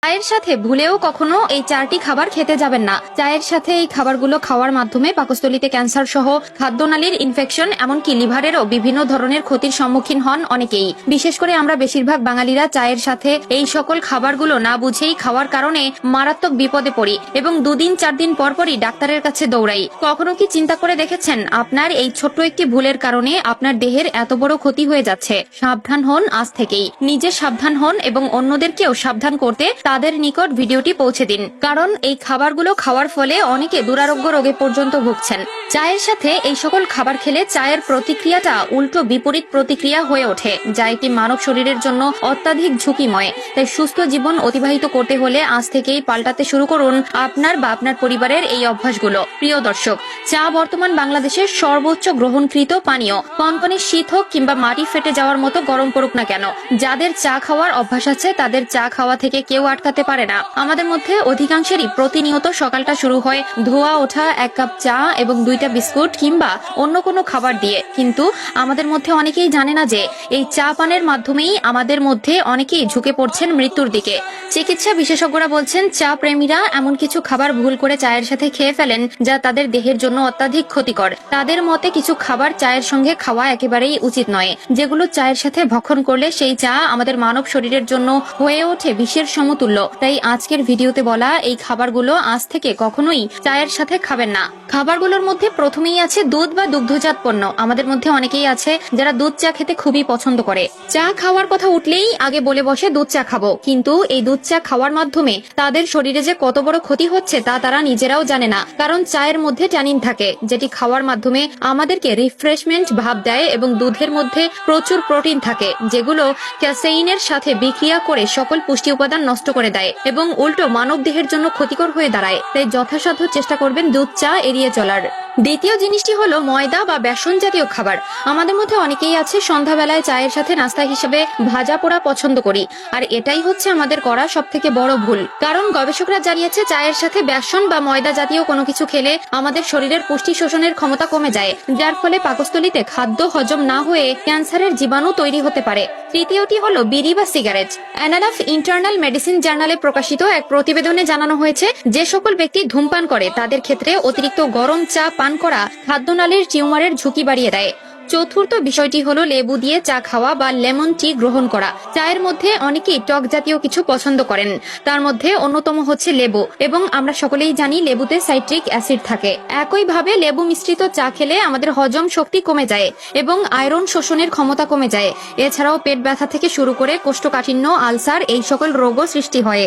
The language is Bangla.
চায়ের সাথে ভুলেও কখনো এই 4টি খাবার খেতে যাবেন না। চায়ের সাথে এই খাবারগুলো খাওয়ার মাধ্যমে পাকস্থলীতে ক্যান্সার সহ খাদ্যনালীর ইনফেকশন এমনকি লিভারেরও বিভিন্ন ধরনের ক্ষতির সম্মুখীন হন অনেকেই। বিশেষ করে আমরা বেশিরভাগ বাঙালিরা চায়ের সাথে এই সকল খাবারগুলো না বুঝেই খাওয়ার কারণে মারাত্মক বিপদে পড়ি এবং 2 দিন 4 দিন পরপরই ডাক্তারের কাছে দৌড়াই। কখনো কি চিন্তা করে দেখেছেন আপনার এই ছোট্ট একটি ভুলের কারণে আপনার দেহের এত বড় ক্ষতি হয়ে যাচ্ছে? সাবধান হন আজ থেকেই, নিজে সাবধান হন এবং অন্যদেরকেও সাবধান করতে তাদের নিকট ভিডিওটি পৌঁছে দিন, কারণ এই খাবারগুলো খাওয়ার ফলে অনেকে দুরারোগ্য রোগে পর্যন্ত ভুগছেন। চায়ের সাথে এই সকল খাবার খেলে চায়ের প্রতিক্রিয়াটা উল্টো বিপরীত প্রতিক্রিয়া হয়ে ওঠে, যা একটি মানব শরীরের জন্য অত্যাধিক ঝুঁকিময়। তাই সুস্থ জীবন অতিবাহিত করতে হলে আজ থেকেই পাল্টাতে শুরু করুন আপনার বা আপনার পরিবারের এই অভ্যাসগুলো। প্রিয় দর্শক, চা বর্তমান বাংলাদেশের সর্বোচ্চ গ্রহণকৃত পানীয়। কনকনে শীত হোক কিংবা মাটি ফেটে যাওয়ার মতো গরম পড়ুক না কেন, যাদের চা খাওয়ার অভ্যাস আছে তাদের চা খাওয়া থেকে কেউ আটকাতে পারে না। আমাদের মধ্যে অধিকাংশেরই প্রতিনিয়ত সকালটা শুরু হয় ধোয়া ওঠা 1 কাপ চা এবং 2টা বিস্কুট কিংবা অন্য কোনো খাবার দিয়ে। কিন্তু আমাদের মধ্যে অনেকেই জানে না যে এই চা পানের মাধ্যমেই আমাদের মধ্যে অনেকেই ঝুঁকে পড়ছেন মৃত্যুর দিকে। চিকিৎসা বিশেষজ্ঞরা বলছেন চা প্রেমীরা এমন কিছু খাবার ভুল করে চায়ের সাথে খেয়ে ফেলেন যা তাদের দেহের জন্য অত্যাধিক ক্ষতিকর। তাদের মতে কিছু খাবার চায়ের সঙ্গে খাওয়া একেবারেই উচিত নয়, যেগুলো চায়ের সাথে ভক্ষণ করলে সেই চা আমাদের মানব শরীরের জন্য হয়ে ওঠে বিষের সমতুল্য। তাই আজকের ভিডিওতে বলা এই খাবারগুলো আজ থেকে কখনোই চায়ের সাথে খাবেন না। খাবারগুলোর মধ্যে প্রথমেই আছে দুধ বা দুগ্ধজাত পণ্য। আমাদের মধ্যে অনেকেই আছে যারা দুধ চা খেতে খুবই পছন্দ করে। চা খাওয়ার কথা উঠলেই আগে বলে বসে দুধ চা খাবো, কিন্তু এই দুধ চা খাওয়ার মাধ্যমে তাদের শরীরে যে কত বড় ক্ষতি হচ্ছে তা তারা নিজেরাও জানে না। কারণ চায়ের মধ্যে ট্যানিন থাকে, যেটি খাওয়ার মাধ্যমে আমাদেরকে রিফ্রেশমেন্ট ভাব দেয় এবং দুধের মধ্যে প্রচুর প্রোটিন থাকে, যেগুলো ক্যাসেইনের সাথে বিক্রিয়া করে সকল পুষ্টি উপাদান নষ্ট করে দেয় এবং উল্টো মানব দেহের জন্য ক্ষতিকর হয়ে দাঁড়ায়। তাই যথাসাধ্য চেষ্টা করবেন দুধ চা এড়িয়ে চলার। দ্বিতীয় জিনিসটি হলো ময়দা বা বেসন জাতীয় খাবার। আমাদের মধ্যে অনেকেই আছে সন্ধ্যাবেলায় চায়ের সাথে নাস্তা হিসেবে ভাজা পোড়া পছন্দ করি, আর এটাই হচ্ছে আমাদের করা সবথেকে বড় ভুল। কারণ গবেষকরা জানিয়েছে চায়ের সাথে বেসন বা ময়দা জাতীয় কোনো কিছু খেলে আমাদের শরীরের পুষ্টি শোষণের ক্ষমতা কমে যায়, যার ফলে পাকস্থলীতে খাদ্য হজম না হয়ে ক্যান্সারের জীবাণু তৈরি হতে পারে। তৃতীয়টি হলো বিড়ি বা cigarette. Anal of internal medicine জার্নালে প্রকাশিত এক প্রতিবেদনে জানানো হয়েছে যে সকল ব্যক্তি ধূমপান করে তাদের ক্ষেত্রে অতিরিক্ত গরম চা পান করা খাদ্যনালীর টিউমারের ঝুঁকি বাড়িয়ে দেয়। চতুর্থ বিষয়টি হলো লেবু দিয়ে চা খাওয়া বা লেমন টি গ্রহণ করা। চায়ের মধ্যে অনেকেই টক জাতীয় কিছু পছন্দ করেন, তার মধ্যে অন্যতম হচ্ছে লেবু, এবং আমরা সকলেই জানি লেবুতে সাইট্রিক অ্যাসিড থাকে। একইভাবে লেবু মিশ্রিত চা খেলে আমাদের হজম শক্তি কমে যায় এবং আয়রন শোষণের ক্ষমতা কমে যায়। এছাড়াও পেট ব্যথা থেকে শুরু করে কোষ্ঠকাঠিন্য, আলসার এই সকল রোগও সৃষ্টি হয়।